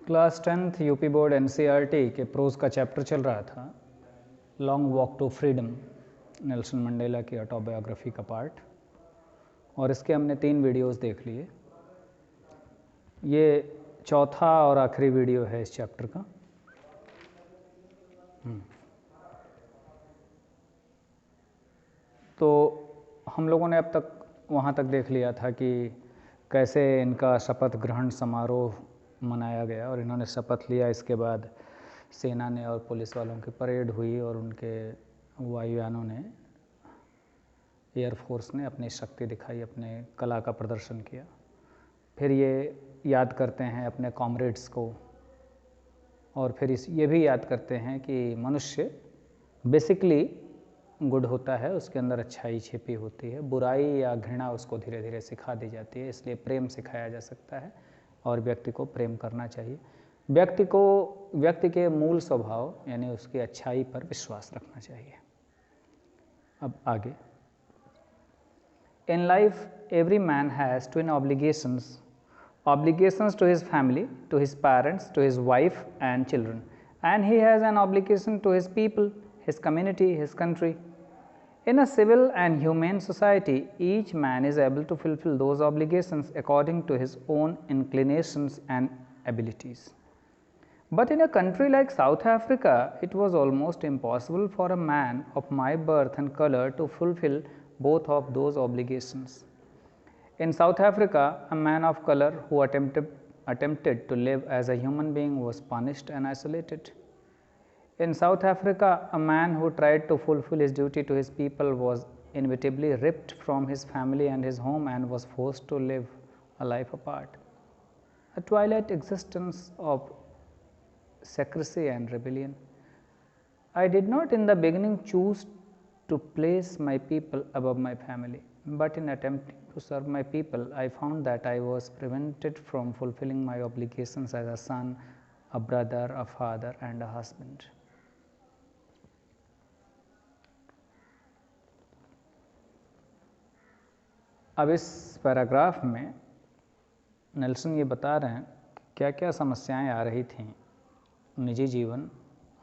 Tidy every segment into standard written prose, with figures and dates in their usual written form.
Class 10th UP board NCERT के prose का chapter चल रहा था, long walk to freedom, Nelson Mandela की ऑटोबायोग्राफी का पार्ट, और इसके हमने 3 वीडियोस देख लिए। ये चौथा और आखिरी वीडियो है इस चैप्टर का। तो हम लोगों ने अब तक वहाँ तक देख लिया था कि कैसे इनका शपथ ग्रहण समारोह मनाया गया और इन्होंने शपथ लिया। इसके बाद सेना ने और पुलिस वालों की परेड हुई और उनके वायुयानों ने, एयरफोर्स ने अपनी शक्ति दिखाई, अपने कला का प्रदर्शन किया। फिर ये याद करते हैं अपने कॉमरेड्स को, और फिर ये भी याद करते हैं कि मनुष्य बेसिकली गुड होता है, उसके अंदर अच्छाई छिपी होती है, बुराई या घृणा उसको धीरे धीरे सिखा दी जाती है। इसलिए प्रेम सिखाया जा सकता है और व्यक्ति को प्रेम करना चाहिए। व्यक्ति के मूल स्वभाव यानी उसकी अच्छाई पर विश्वास रखना चाहिए। अब आगे, in life every man has twin obligations to his family, to his parents, to his wife and children, and he has an obligation to his people, his community, his country. In a civil and humane society, each man is able to fulfill those obligations according to his own inclinations and abilities. But in a country like South Africa, it was almost impossible for a man of my birth and color to fulfill both of those obligations. In South Africa, a man of color who attempted to live as a human being was punished and isolated. In South Africa, a man who tried to fulfill his duty to his people was inevitably ripped from his family and his home and was forced to live a life apart, a twilight existence of secrecy and rebellion. I did not in the beginning choose to place my people above my family, but in attempting to serve my people, I found that I was prevented from fulfilling my obligations as a son, a brother, a father and a husband. अब इस paragraph में Nelson ये बता रहे हैं क्या क्या समस्याएं आ रही थीं निजी जीवन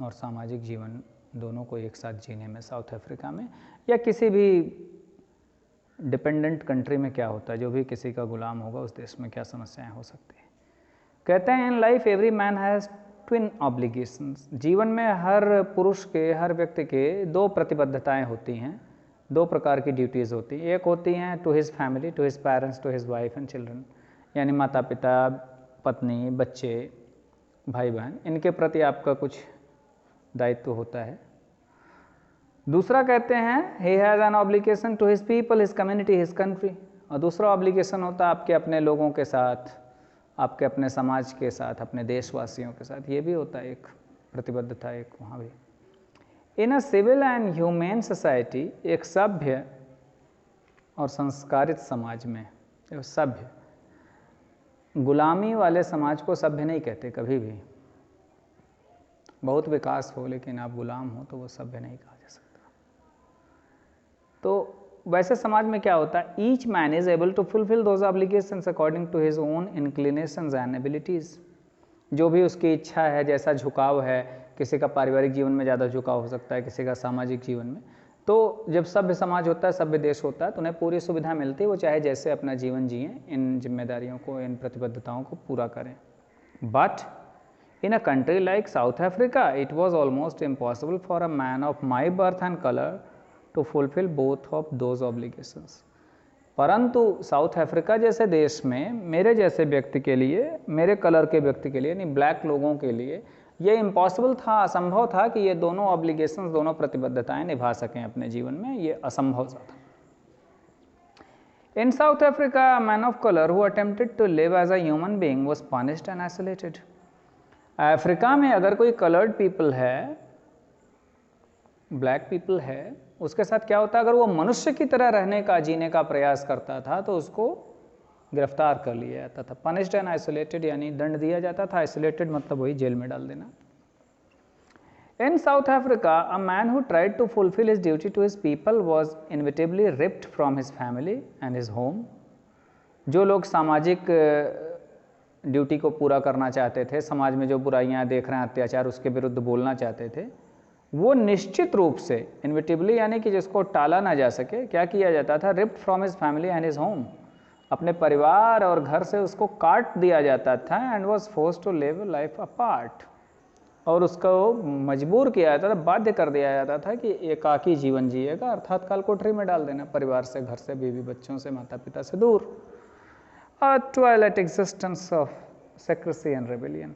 और सामाजिक जीवन दोनों को एक साथ जीने में साउथ अफ्रीका में, या किसी भी डिपेंडेंट कंट्री में क्या होता है, जो भी किसी का गुलाम होगा उस देश में क्या समस्याएं हो सकती हैं। कहते हैं in life every man has twin obligations. जीवन में हर पुरुष के, हर व्यक्ति के 2 प्रतिबद्धताएं होती हैं, 2 प्रकार की ड्यूटीज़ होती हैं। एक होती हैं to his family, to his parents, to his wife and children, यानी माता पिता, पत्नी, बच्चे, भाई बहन, इनके प्रति आपका कुछ दायित्व होता है। दूसरा कहते हैं he has an obligation to his people, his community, his country, और दूसरा ऑब्लिगेशन होता है आपके अपने लोगों के साथ, आपके अपने समाज के साथ, अपने देशवासियों के साथ। ये भी होता है एक प्रतिबद्धता, एक वहाँ भी। In a civil and humane society, एक सभ्य और संस्कारित समाज में, सभ्य, गुलामी वाले समाज को सभ्य नहीं कहते कभी भी। बहुत विकास हो लेकिन आप गुलाम हो तो वो सभ्य नहीं कहा जा सकता। तो वैसे समाज में क्या होता है, each man is able to fulfil those obligations according to his own inclinations and abilities. जो भी उसकी इच्छा है, जैसा झुकाव है, किसी का पारिवारिक जीवन में ज़्यादा झुकाव हो सकता है, किसी का सामाजिक जीवन में। तो जब सभ्य समाज होता है, सभ्य देश होता है, तो उन्हें पूरी सुविधा मिलती है, वो चाहे जैसे अपना जीवन जिएं, इन जिम्मेदारियों को, इन प्रतिबद्धताओं को पूरा करें। But in a country like South Africa, it was almost impossible for a man of my birth and color to fulfill both of those obligations. परंतु साउथ अफ्रीका जैसे देश में मेरे जैसे व्यक्ति के लिए, मेरे कलर के व्यक्ति के लिए, यानी ब्लैक लोगों के लिए ये इम्पॉसिबल था, असंभव था कि ये दोनों ऑब्लिगेशंस, दोनों प्रतिबद्धताएं निभा सकें अपने जीवन में। ये असंभव था। In South Africa, a man of color who attempted to live as a human being was punished and isolated. Africa में अगर कोई कलर्ड पीपल है, ब्लैक पीपल है, उसके साथ क्या होता है, अगर वो मनुष्य की तरह रहने का, जीने का प्रयास करता था तो उसको गिरफ्तार कर लिया जाता था। पनिश्ड एंड आइसोलेटेड यानी दंड दिया जाता था, आइसोलेटेड मतलब वही जेल में डाल देना। In South Africa, a man who tried to fulfil his duty to his people was inevitably ripped from his family and his home. जो लोग सामाजिक ड्यूटी को पूरा करना चाहते थे, समाज में जो बुराइयां देख रहे हैं, अत्याचार, उसके विरुद्ध बोलना चाहते थे, वो निश्चित रूप से इनविटेबली, यानी कि जिसको टाला ना जा सके, क्या किया जाता था, ripped from his family and his home, अपने परिवार और घर से उसको काट दिया जाता था, and was force to live life apart, और उसको मजबूर किया जाता था, बाध्य कर दिया जाता था कि एकाकी जीवन जिएगा, अर्थात कालकोठरी में डाल देना, परिवार से, घर से, बीवी बच्चों से, माता पिता से दूर। A twilight existence of secrecy and rebellion,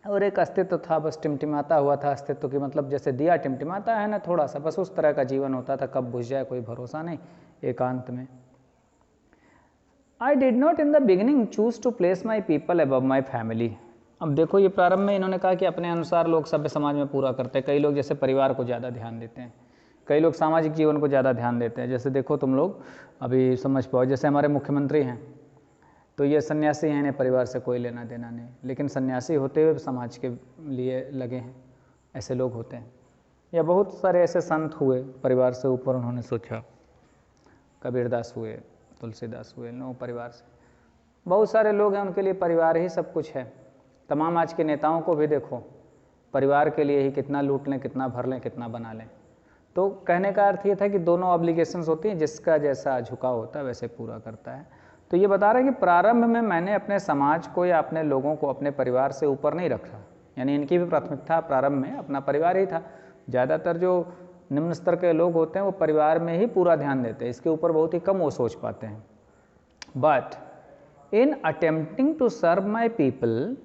और एक अस्तित्व था, बस टिमटिमाता हुआ था अस्तित्व की, मतलब जैसे दिया टिमटिमाता है ना थोड़ा सा, बस उस तरह का जीवन होता था, कब बुझ जाए कोई भरोसा नहीं, एकांत में। I did not in the beginning choose to place my people above my family। अब देखो ये प्रारंभ में इन्होंने कहा कि अपने अनुसार लोग सभ्य समाज में पूरा करते हैं, कई लोग जैसे परिवार को ज़्यादा ध्यान देते हैं, कई लोग सामाजिक जीवन को ज़्यादा ध्यान देते हैं। जैसे देखो तुम लोग अभी समझ पाओ, जैसे हमारे मुख्यमंत्री हैं तो ये सन्यासी हैं, इन्हें परिवार से कोई लेना देना नहीं, लेकिन सन्यासी होते हुए समाज के लिए लगे हैं, ऐसे लोग होते हैं। या बहुत सारे ऐसे संत हुए, परिवार से ऊपर उन्होंने सोचा, कबीरदास हुए, तुलसीदास हुए, नो परिवार से। बहुत सारे लोग हैं, उनके लिए परिवार ही सब कुछ है। तमाम आज के नेताओं को भी देखो, परिवार के लिए ही कितना लूट लें, कितना भर लें, कितना बना लें। तो कहने का अर्थ ये था कि दोनों ऑब्लिगेशंस होती हैं, जिसका जैसा झुकाव होता है वैसे पूरा करता है। तो ये बता रहे हैं कि प्रारंभ में मैंने अपने समाज को या अपने लोगों को अपने परिवार से ऊपर नहीं रखा, यानी इनकी भी प्राथमिकता प्रारंभ में अपना परिवार ही था। ज़्यादातर जो निम्न स्तर के लोग होते हैं वो परिवार में ही पूरा ध्यान देते हैं, इसके ऊपर बहुत ही कम वो सोच पाते हैं। But in attempting to serve my people,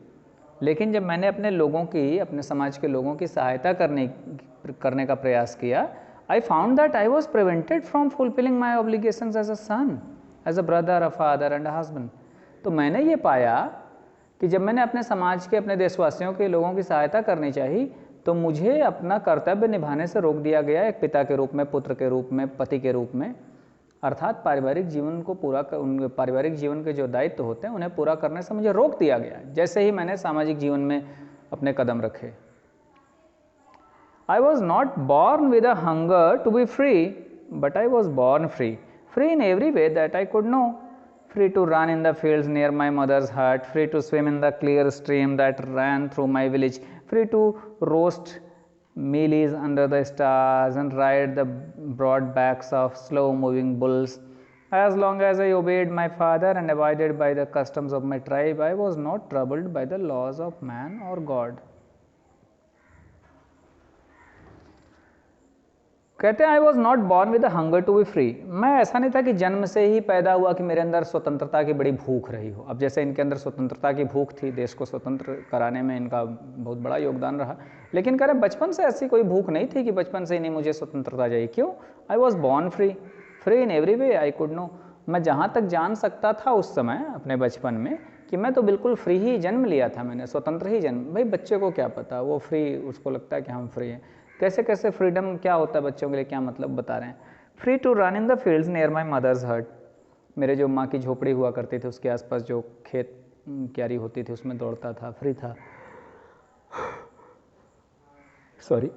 लेकिन जब मैंने अपने लोगों की, अपने समाज के लोगों की सहायता करने का प्रयास किया, I found that I was prevented from fulfilling my obligations as a son, as a brother, a father and a husband. तो मैंने ये पाया कि जब मैंने अपने समाज के, अपने देशवासियों के लोगों की सहायता करनी चाहिए, तो मुझे अपना कर्तव्य निभाने से रोक दिया गया, एक पिता के रूप में, पुत्र के रूप में, पति के रूप में, अर्थात पारिवारिक जीवन को पूरा उन पारिवारिक जीवन के जो दायित्व होते हैं उन्हें पूरा करने से मुझे रोक दिया गया, जैसे ही मैंने सामाजिक जीवन में अपने कदम रखे। I was not born with a hunger to be free, but I was born free, free in every way that I could know, free to run in the fields near my mother's hut, free to swim in the clear stream that ran through my village, free to roast mealies under the stars and ride the broad backs of slow moving bulls. As long as I obeyed my father and abided by the customs of my tribe, I was not troubled by the laws of man or God. कहते हैं I was not born with a hunger to be free, मैं ऐसा नहीं था कि जन्म से ही पैदा हुआ कि मेरे अंदर स्वतंत्रता की बड़ी भूख रही हो। अब जैसे इनके अंदर स्वतंत्रता की भूख थी, देश को स्वतंत्र कराने में इनका बहुत बड़ा योगदान रहा, लेकिन कह रहे बचपन से ऐसी कोई भूख नहीं थी कि बचपन से ही नहीं मुझे स्वतंत्रता चाहिए। क्यों? I was born free, free in every way I could know. मैं जहाँ तक जान सकता था उस समय अपने बचपन में कि मैं तो बिल्कुल फ्री ही जन्म लिया था, मैंने स्वतंत्र ही जन्म। भाई बच्चे को क्या पता, वो फ्री, उसको लगता है कि हम फ्री हैं। कैसे कैसे फ्रीडम क्या होता है बच्चों के लिए, क्या मतलब बता रहे हैं। Free to run in the fields near my mother's hut, मेरे जो माँ की झोपड़ी हुआ करती थी उसके आसपास जो खेत क्यारी होती थी उसमें दौड़ता था, फ्री था। Sorry.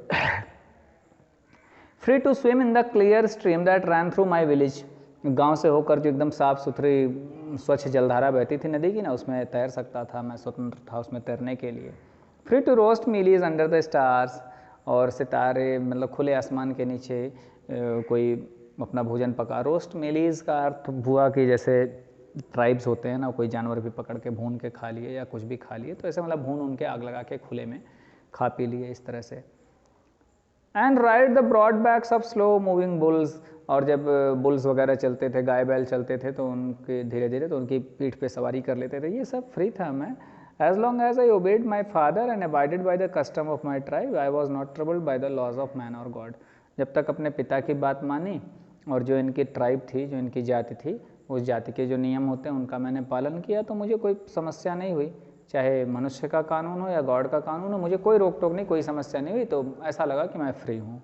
Free to swim in the clear stream that run through my village, गांव से होकर जो एकदम साफ सुथरी स्वच्छ जलधारा बहती थी नदी की ना, उसमें तैर सकता था, मैं स्वतंत्र था उसमें तैरने के लिए। Free to roast mealies under the stars, और सितारे मतलब खुले आसमान के नीचे कोई अपना भोजन पका। रोस्ट मीलीज का अर्थ हुआ कि जैसे ट्राइब्स होते हैं ना, कोई जानवर भी पकड़ के भून के खा लिए या कुछ भी खा लिए, तो ऐसे मतलब भून उनके आग लगा के खुले में खा पी लिए, इस तरह से। And ride the broad backs of slow moving bulls, और जब बुल्स वगैरह चलते थे, गाय बैल चलते थे तो उनके धीरे धीरे तो उनकी पीठ पे सवारी कर लेते थे। ये सब फ्री था मैं। As long as I obeyed my father and abided by the custom of my tribe, I was not troubled by the laws of man or God. जब तक अपने पिता की बात मानी और जो इनकी ट्राइब थी, जो इनकी जाति थी, उस जाति के जो नियम होते हैं उनका मैंने पालन किया, तो मुझे कोई समस्या नहीं हुई। चाहे मनुष्य का कानून हो या गॉड का कानून हो, मुझे कोई रोक टोक नहीं, कोई समस्या नहीं हुई। तो ऐसा लगा कि मैं फ्री हूँ।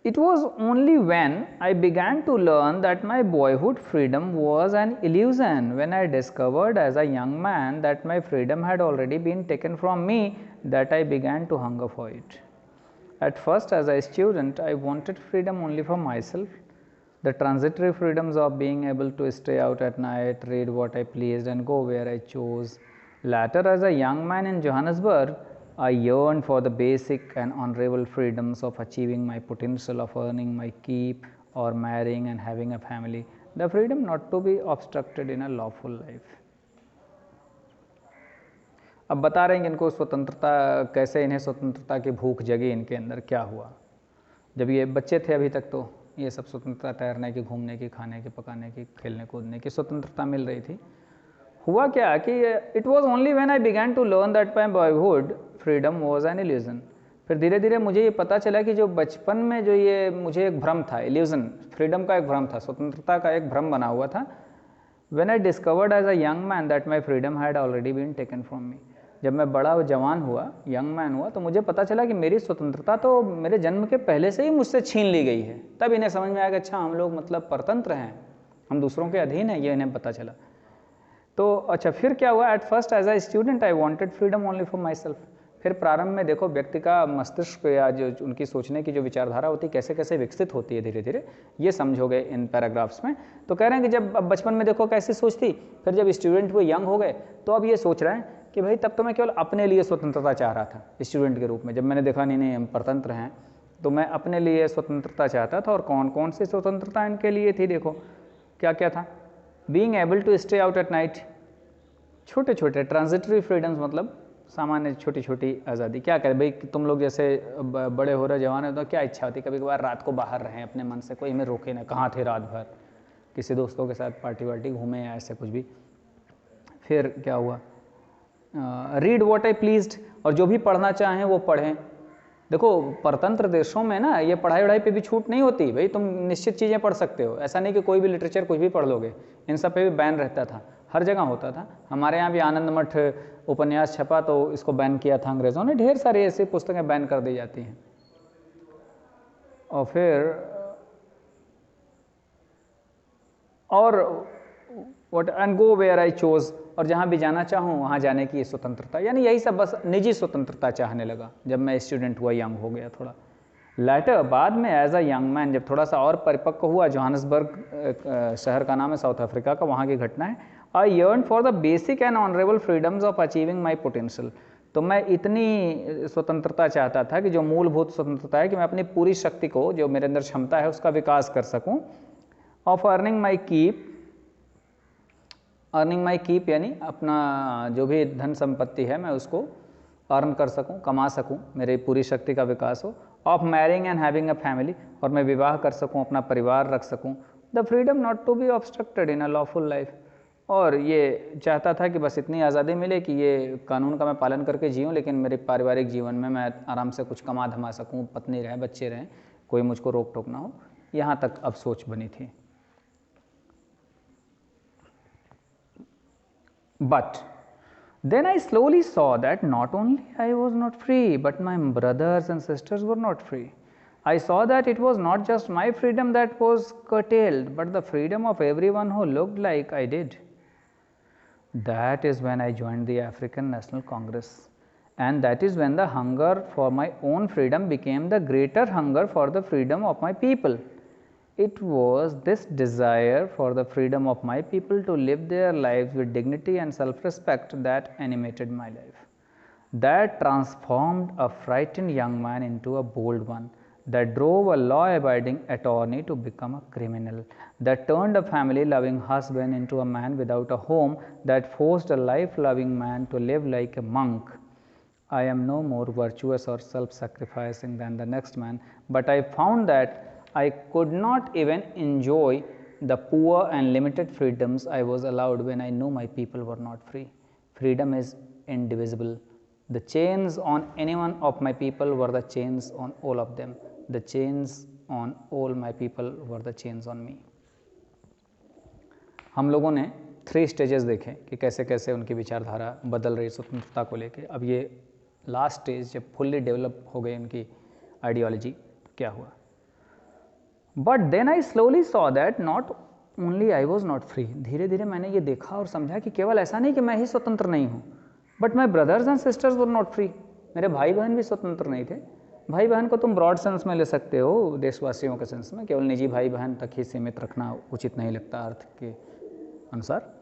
It was only when I began to learn that my boyhood freedom was an illusion, when I discovered as a young man that my freedom had already been taken from me, that I began to hunger for it. At first, as a student, I wanted freedom only for myself. The transitory freedoms of being able to stay out at night, read what I pleased, and go where I chose. Later, as a young man in Johannesburg, I yearned for the basic and honorable freedoms of achieving my potential, of earning my keep, or marrying and having a family. The freedom not to be obstructed in a lawful life. अब बता रहे हैं कि इनको स्वतंत्रता कैसे, इन्हें स्वतंत्रता की भूख जगी इनके अंदर, क्या हुआ जब ये बच्चे थे। अभी तक तो ये सब स्वतंत्रता, तैरने की, घूमने की, खाने की, पकाने की, खेलने कूदने की स्वतंत्रता मिल रही थी। हुआ क्या कि it was only when I began to learn that my boyhood freedom was an illusion. फिर धीरे धीरे मुझे ये पता चला कि जो बचपन में जो ये मुझे एक भ्रम था, इल्यूजन, फ्रीडम का एक भ्रम था, स्वतंत्रता का एक भ्रम बना हुआ था। When I discovered as a young man that my freedom had already been taken from me. जब मैं बड़ा जवान हुआ, यंग मैन हुआ, तो मुझे पता चला कि मेरी स्वतंत्रता तो मेरे जन्म के पहले से ही मुझसे छीन ली गई है। तब इन्हें समझ में आया कि अच्छा, हम लोग मतलब परतंत्र हैं, हम दूसरों के अधीन हैं, ये इन्हें पता चला। तो अच्छा, फिर क्या हुआ? At first as a student I wanted freedom only for my myself प्रारंभ में देखो व्यक्ति का मस्तिष्क या जो उनकी सोचने की जो विचारधारा होती है कैसे कैसे विकसित होती है धीरे धीरे, ये समझोगे इन पैराग्राफ्स में। तो कह रहे हैं कि जब अब बचपन में देखो कैसी सोच थी, फिर जब स्टूडेंट हुए, यंग हो गए, तो अब ये सोच रहे हैं कि भाई तब तो मैं केवल अपने लिए स्वतंत्रता चाह रहा था स्टूडेंट के रूप में। जब मैंने देखा नहीं हम परतंत्र हैं, तो मैं अपने लिए स्वतंत्रता चाहता था। और कौन कौन सी स्वतंत्रता इनके लिए थी? देखो क्या क्या था। Being able to stay out at night, छोटे छोटे ट्रांजिटरी फ्रीडम्स, मतलब सामान्य छोटी छोटी आज़ादी। क्या करें भाई, तुम लोग जैसे बड़े हो रहे, जवान है, तो क्या इच्छा होती कभी कभार रात को बाहर रहें अपने मन से, कोई हमें रोके ना, कहाँ थे रात भर, किसी दोस्तों के साथ पार्टी वार्टी घूमें या ऐसे कुछ भी। फिर क्या हुआ? रीड वॉट आई प्लीज्ड, और जो भी पढ़ना चाहें वो पढ़ें। देखो परतंत्र देशों में ना ये पढ़ाई वढ़ाई पे भी छूट नहीं होती, भाई तुम निश्चित चीज़ें पढ़ सकते हो, ऐसा नहीं कि कोई भी लिटरेचर कुछ भी पढ़ लोगे, इन सब पे भी बैन रहता था, हर जगह होता था। हमारे यहाँ भी आनंद मठ उपन्यास छपा तो इसको बैन किया था अंग्रेज़ों ने। ढेर सारी ऐसी पुस्तकें बैन कर दी जाती हैं। और फिर और what and go where I chose, और जहाँ भी जाना चाहूँ वहाँ जाने की स्वतंत्रता, यानी यही सब बस निजी स्वतंत्रता चाहने लगा जब मैं स्टूडेंट हुआ, यंग हो गया थोड़ा। लेटर बाद में एज अ यंग मैन, जब थोड़ा सा और परिपक्व हुआ, जोहान्सबर्ग शहर का नाम है साउथ अफ्रीका का, वहाँ की घटना है। I yearn for the basic and honourable freedoms of achieving my potential. तो मैं इतनी स्वतंत्रता चाहता था कि जो मूलभूत स्वतंत्रता है कि मैं अपनी पूरी शक्ति को, जो मेरे अंदर क्षमता है, उसका विकास कर सकूं। Of earning my keep, earning my keep यानी अपना जो भी धन संपत्ति है मैं उसको अर्न कर सकूं, कमा सकूं, मेरी पूरी शक्ति का विकास हो। Of marrying and having a family, और मैं विवाह कर सकूं, अपना परिवार रख सकूं। The freedom not to be obstructed in a lawful life, और ये चाहता था कि बस इतनी आज़ादी मिले कि ये कानून का मैं पालन करके जीऊँ, लेकिन मेरे पारिवारिक जीवन में मैं आराम से कुछ कमा धमा सकूँ, पत्नी रहें, बच्चे रहें, कोई मुझको रोक टोक ना हो। यहाँ तक अब सोच बनी थी। But then I slowly saw that not only I was not free, but my brothers and sisters were not free. I saw that it was not just my freedom that was curtailed, but the freedom of everyone who looked like I did. That is when I joined the African National Congress, and that is when the hunger for my own freedom became the greater hunger for the freedom of my people. It was this desire for the freedom of my people to live their lives with dignity and self-respect that animated my life, that transformed a frightened young man into a bold one, that drove a law-abiding attorney to become a criminal, that turned a family-loving husband into a man without a home, that forced a life-loving man to live like a monk. I am no more virtuous or self-sacrificing than the next man, but I found that I could not even enjoy the poor and limited freedoms I was allowed when I knew my people were not free. Freedom is indivisible. The chains on any one of my people were the chains on all of them. The chains on all my people were the chains on me. हम लोगों ने 3 stages देखे कि कैसे कैसे उनकी विचारधारा बदल रही स्वतंत्रता को लेके। अब ये लास्ट स्टेज जब फुल्ली डेवलप हो गई उनकी आइडियोलॉजी, क्या हुआ? But then I slowly saw that not only I was not free. धीरे धीरे मैंने ये देखा और समझा कि केवल ऐसा नहीं कि मैं ही स्वतंत्र नहीं हूँ, but my brothers and sisters were not free. मेरे भाई बहन भी स्वतंत्र नहीं थे, भाई बहन को तुम ब्रॉड सेंस में ले सकते हो, देशवासियों के सेंस में, केवल निजी भाई बहन तक ही सीमित रखना उचित नहीं लगता अर्थ के अनुसार।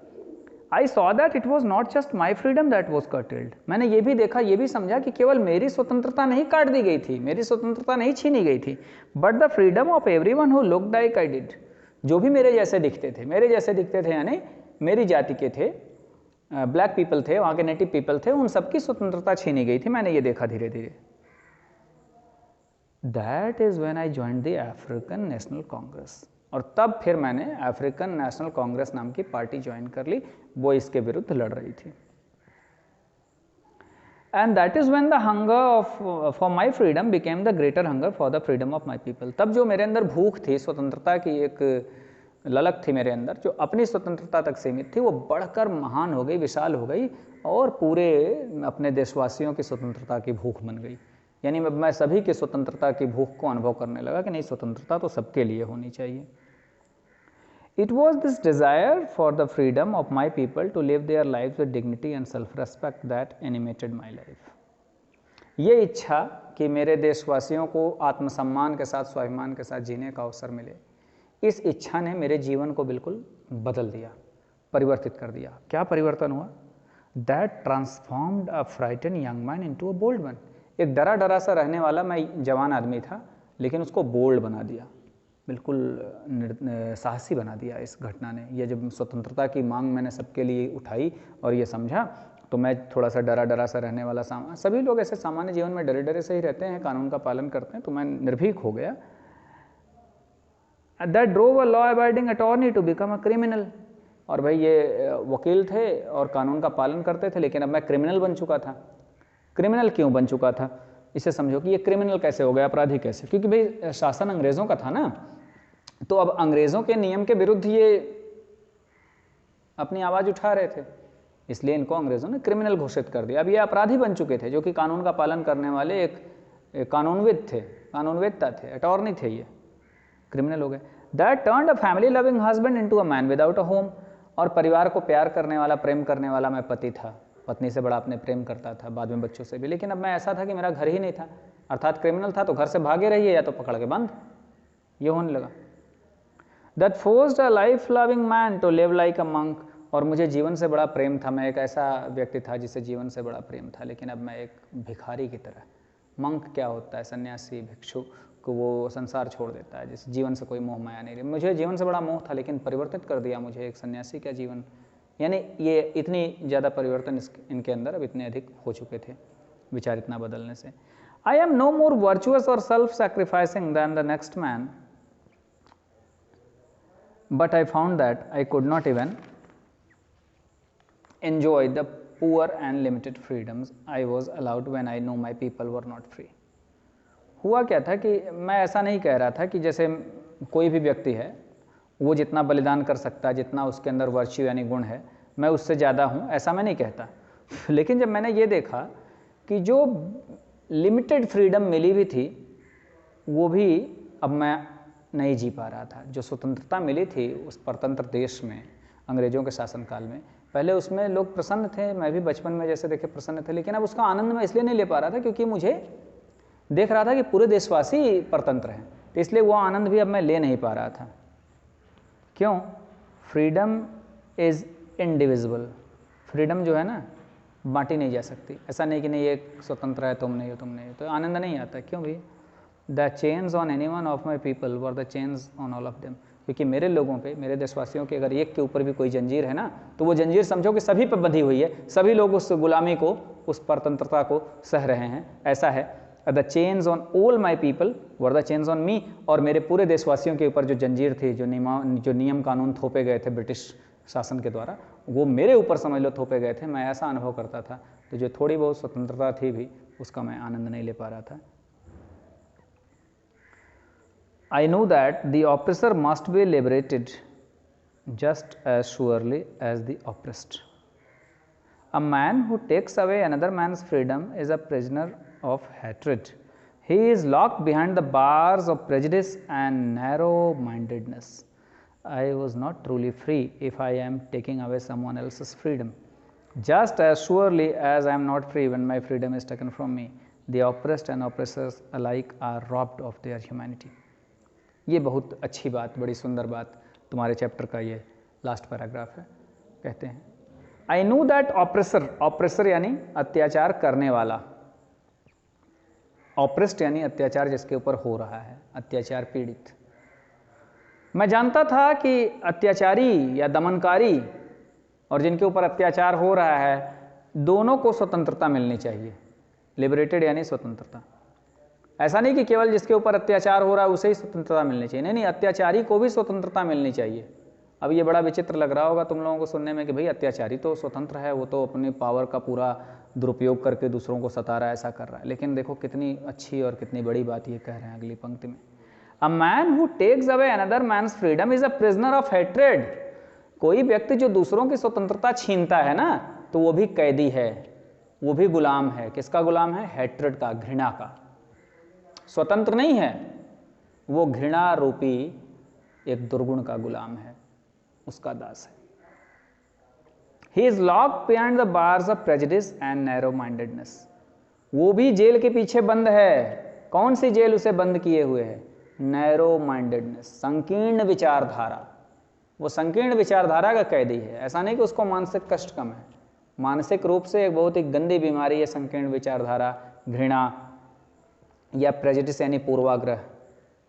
I saw that it was not just my freedom that was curtailed. मैंने ये भी देखा, ये भी समझा कि केवल मेरी स्वतंत्रता नहीं काट दी गई थी, मेरी स्वतंत्रता नहीं छीनी गई थी, but the freedom of everyone who looked like I did. जो भी मेरे जैसे दिखते थे यानी मेरी जाति के थे, ब्लैक पीपल थे, वहाँ के नेटिव पीपल थे, उन सबकी स्वतंत्रता छीनी गई थी। मैंने ये देखा धीरे धीरे। That is when I joined the African national Congress. और तब फिर मैंने अफ्रीकन नेशनल कांग्रेस नाम की पार्टी ज्वाइन कर ली, वो इसके विरुद्ध लड़ रही थी। And that is when the hunger for my freedom became the greater hunger for the freedom of my people. तब जो मेरे अंदर भूख थी, स्वतंत्रता की एक ललक थी मेरे अंदर, जो अपनी स्वतंत्रता तक सीमित थी, वो बढ़कर महान हो गई, विशाल हो गई और पूरे अपने देशवासियों की स्वतंत्रता की भूख बन गई। यानी मैं सभी की स्वतंत्रता की भूख को अनुभव करने लगा कि नहीं, स्वतंत्रता तो सबके लिए होनी चाहिए। It was this desire for the freedom of my people to live their life with dignity and self respect that animated my life. ये इच्छा कि मेरे देशवासियों को आत्मसम्मान के साथ, स्वाभिमान के साथ जीने का अवसर मिले, इस इच्छा ने मेरे जीवन को बिल्कुल बदल दिया, परिवर्तित कर दिया। क्या परिवर्तन हुआ? That transformed a frightened young man into a bold one. एक डरा डरा सा रहने वाला मैं जवान आदमी था, लेकिन उसको बोल्ड बना दिया, बिल्कुल साहसी बना दिया इस घटना ने। ये जब स्वतंत्रता की मांग मैंने सबके लिए उठाई और ये समझा, तो मैं थोड़ा सा डरा डरा सा रहने वाला सभी लोग ऐसे सामान्य जीवन में डरे डरे से ही रहते हैं, कानून का पालन करते हैं, तो मैं निर्भीक हो गया। That drove a law abiding attorney to become a criminal. और भाई ये वकील थे और कानून का पालन करते थे, लेकिन अब मैं क्रिमिनल बन चुका था। क्रिमिनल क्यों बन चुका था? इसे समझो कि ये क्रिमिनल कैसे हो गया, अपराधी कैसे? क्योंकि भाई शासन अंग्रेज़ों का था ना, तो अब अंग्रेज़ों के नियम के विरुद्ध ये अपनी आवाज़ उठा रहे थे, इसलिए इनको अंग्रेज़ों ने क्रिमिनल घोषित कर दिया। अब ये अपराधी बन चुके थे, जो कि कानून का पालन करने वाले एक कानूनविद थे, कानूनवेत्ता थे, अटॉर्नी थे, ये क्रिमिनल हो गए। That turned a family loving husband into a man without a home. और परिवार को प्यार करने वाला, प्रेम करने वाला मैं पति था, पत्नी से बड़ा अपने प्रेम करता था, बाद में बच्चों से भी, लेकिन अब मैं ऐसा था कि मेरा घर ही नहीं था, अर्थात क्रिमिनल था, तो घर से भागे रहिए या तो पकड़ के बंद, ये होने लगा। That forced a life loving man to live like a monk. और मुझे जीवन से बड़ा प्रेम था, मैं एक ऐसा व्यक्ति था जिसे जीवन से बड़ा प्रेम था, लेकिन अब मैं एक भिखारी की तरह। मंक क्या होता है? सन्यासी, भिक्षु को वो संसार छोड़ देता है, जिस जीवन से कोई मोह माया नहीं रही। मुझे जीवन से बड़ा मोह था, लेकिन परिवर्तित कर दिया मुझे एक सन्यासी का जीवन। यानी ये इतनी ज़्यादा परिवर्तन इनके अंदर अब इतने अधिक हो चुके थे, विचार इतना बदलने से। I am no more virtuous और self sacrificing than the next man, but I found that I could not even enjoy the poor and limited freedoms I was allowed when I know my people were not free। हुआ क्या था कि मैं ऐसा नहीं कह रहा था कि जैसे कोई भी व्यक्ति है वो जितना बलिदान कर सकता है, जितना उसके अंदर वर्च्यू यानी गुण है, मैं उससे ज़्यादा हूँ, ऐसा मैं नहीं कहता। लेकिन जब मैंने ये देखा कि जो लिमिटेड फ्रीडम मिली भी थी, वो भी अब मैं नहीं जी पा रहा था। जो स्वतंत्रता मिली थी उस परतंत्र देश में अंग्रेज़ों के शासनकाल में, पहले उसमें लोग प्रसन्न थे, मैं भी बचपन में जैसे देखे प्रसन्न थे, लेकिन अब उसका आनंद मैं इसलिए नहीं ले पा रहा था क्योंकि मुझे देख रहा था कि पूरे देशवासी परतंत्र हैं, तो इसलिए वो आनंद भी अब मैं ले नहीं पा रहा था। क्यों? Freedom is indivisible. फ्रीडम जो है ना, बांटी नहीं जा सकती। ऐसा नहीं कि नहीं ये स्वतंत्र है, तुम नहीं हो, तुम नहीं हो, तो आनंद नहीं आता। क्यों भाई? The chains on any one of my people were the chains on all of them. क्योंकि मेरे लोगों पे, मेरे देशवासियों के अगर एक के ऊपर भी कोई जंजीर है ना, तो वो जंजीर समझो कि सभी पर बंधी हुई है, सभी लोग उस गुलामी को, उस परतंत्रता को सह रहे हैं, ऐसा है। The chains on all my people were the chains on me. और मेरे पूरे देशवासियों के ऊपर जो जंजीर थी, जो नियम कानून थोपे गए थे ब्रिटिश शासन के द्वारा, वो मेरे ऊपर समझ लो थोपे गए थे। मैं ऐसा अनुभव करता था, तो जो थोड़ी बहुत स्वतंत्रता थी भी, उसका मैं आनंद नहीं ले पा रहा था। I knew that the oppressor must be liberated just as surely as the oppressed. A man who takes away another man's freedom is a prisoner of hatred. He is locked behind the bars of prejudice and narrow-mindedness. I was not truly free if I am taking away someone else's freedom, just as surely as I am not free when my freedom is taken from me. The oppressed and oppressors alike are robbed of their humanity. ये बहुत अच्छी बात, बड़ी सुंदर बात तुम्हारे chapter का ये लास्ट पैराग्राफ है। कहते हैं I know that oppressor, oppressor यानी अत्याचार करने वाला, ऑप्रेस्ड यानी अत्याचार जिसके ऊपर हो रहा है, अत्याचार पीड़ित। मैं जानता था कि अत्याचारी या दमनकारी और जिनके ऊपर अत्याचार हो रहा है दोनों को स्वतंत्रता मिलनी चाहिए। लिबरेटेड यानी स्वतंत्रता। ऐसा नहीं कि केवल जिसके ऊपर अत्याचार हो रहा है उसे ही स्वतंत्रता मिलनी चाहिए, नहीं नहीं, अत्याचारी को भी स्वतंत्रता मिलनी चाहिए। अब ये बड़ा विचित्र लग रहा होगा तुम लोगों को सुनने में कि भाई अत्याचारी तो स्वतंत्र है, वो तो अपनी पावर का पूरा दुरुपयोग करके दूसरों को सता रहा है, ऐसा कर रहा है। लेकिन देखो कितनी अच्छी और कितनी बड़ी बात ये कह रहे हैं अगली पंक्ति में, a man who takes away another man's freedom is a prisoner of hatred. कोई व्यक्ति जो दूसरों की स्वतंत्रता छीनता है ना, तो वो भी कैदी है, वो भी गुलाम है। किसका गुलाम है? हेट्रेड का, घृणा का। स्वतंत्र नहीं है, वो घृणा रूपी एक दुर्गुण का गुलाम है, उसका दास है। He is locked behind the bars of prejudice and narrow mindedness। वो भी जेल के पीछे बंद है। कौन सी जेल उसे बंद किए हुए है? नैरो माइंडेडनेस, संकीर्ण विचारधारा। वो संकीर्ण विचारधारा का कैदी है। ऐसा नहीं कि उसको मानसिक कष्ट कम है, मानसिक रूप से एक बहुत ही गंदी बीमारी है संकीर्ण विचारधारा, घृणा या प्रेजुडिस यानी पूर्वाग्रह।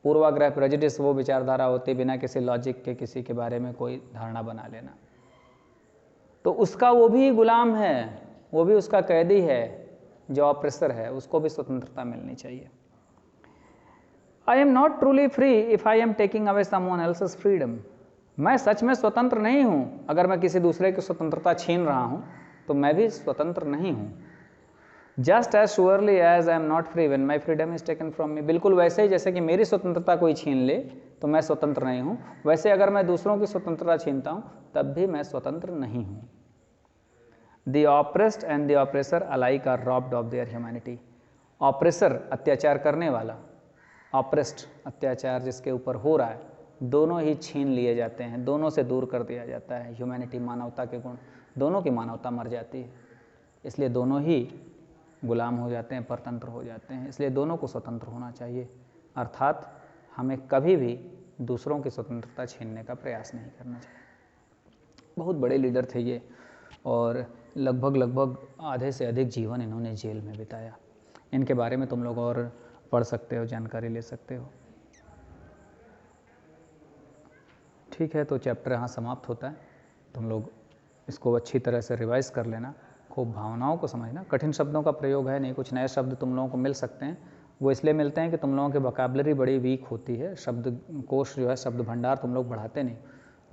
पूर्वाग्रह, प्रेजुडिस वो विचारधारा होती है बिना किसी लॉजिक के किसी के बारे में कोई धारणा बना लेना। तो उसका वो भी गुलाम है, वो भी उसका कैदी है, जो ऑप्रेसर है, उसको भी स्वतंत्रता मिलनी चाहिए। आई am not truly free if I am taking away someone else's freedom. मैं सच में स्वतंत्र नहीं हूँ अगर मैं किसी दूसरे की स्वतंत्रता छीन रहा हूँ, तो मैं भी स्वतंत्र नहीं हूँ। Just as surely as I am not free when my freedom is taken from me. बिल्कुल वैसे ही जैसे कि मेरी स्वतंत्रता कोई छीन ले तो मैं स्वतंत्र नहीं हूँ, वैसे अगर मैं दूसरों की स्वतंत्रता छीनता हूँ तब भी मैं स्वतंत्र नहीं हूँ। The oppressed and the oppressor alike are robbed of their humanity. Oppressor अत्याचार करने वाला, ऑप्रेस्ड अत्याचार जिसके ऊपर हो रहा है, दोनों ही छीन लिए जाते हैं, दोनों से दूर कर दिया जाता है। ह्यूमैनिटी, मानवता के गुण, दोनों की मानवता मर जाती है, इसलिए दोनों ही गुलाम हो जाते हैं, परतंत्र हो जाते हैं। इसलिए दोनों को स्वतंत्र होना चाहिए, अर्थात हमें कभी भी दूसरों की स्वतंत्रता छीनने का प्रयास नहीं करना चाहिए। बहुत बड़े लीडर थे ये, और लगभग आधे से अधिक जीवन इन्होंने जेल में बिताया। इनके बारे में तुम लोग और पढ़ सकते हो, जानकारी ले सकते हो। ठीक है, तो चैप्टर यहाँ समाप्त होता है। तुम लोग इसको अच्छी तरह से रिवाइज़ कर लेना, खूब भावनाओं को समझना। कठिन शब्दों का प्रयोग है नहीं, कुछ नए शब्द तुम लोगों को मिल सकते हैं। वो इसलिए मिलते हैं कि तुम लोगों की वोकैबुलरी बड़ी वीक होती है, शब्द कोश जो है, शब्द भंडार तुम लोग बढ़ाते नहीं।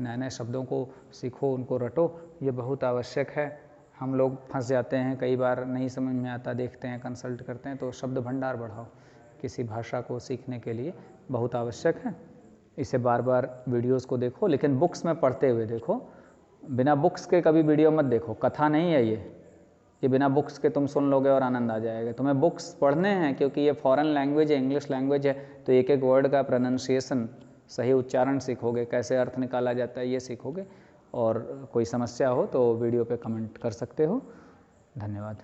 नए नए शब्दों को सीखो, उनको रटो, ये बहुत आवश्यक है। हम लोग फंस जाते हैं, कई बार नहीं समझ में आता, देखते हैं, कंसल्ट करते हैं, तो शब्द भंडार बढ़ाओ। किसी भाषा को सीखने के लिए बहुत आवश्यक है। इसे बार बार वीडियोस को देखो, लेकिन बुक्स में पढ़ते हुए देखो। बिना बुक्स के कभी वीडियो मत देखो, कथा नहीं है ये कि बिना बुक्स के तुम सुन लोगे और आनंद आ जाएगा। तुम्हें बुक्स पढ़ने हैं क्योंकि ये फॉरेन लैंग्वेज है, इंग्लिश लैंग्वेज है, तो एक एक वर्ड का प्रोनाउंसिएशन, सही उच्चारण सीखोगे, कैसे अर्थ निकाला जाता है ये सीखोगे। और कोई समस्या हो तो वीडियो पे कमेंट कर सकते हो। धन्यवाद।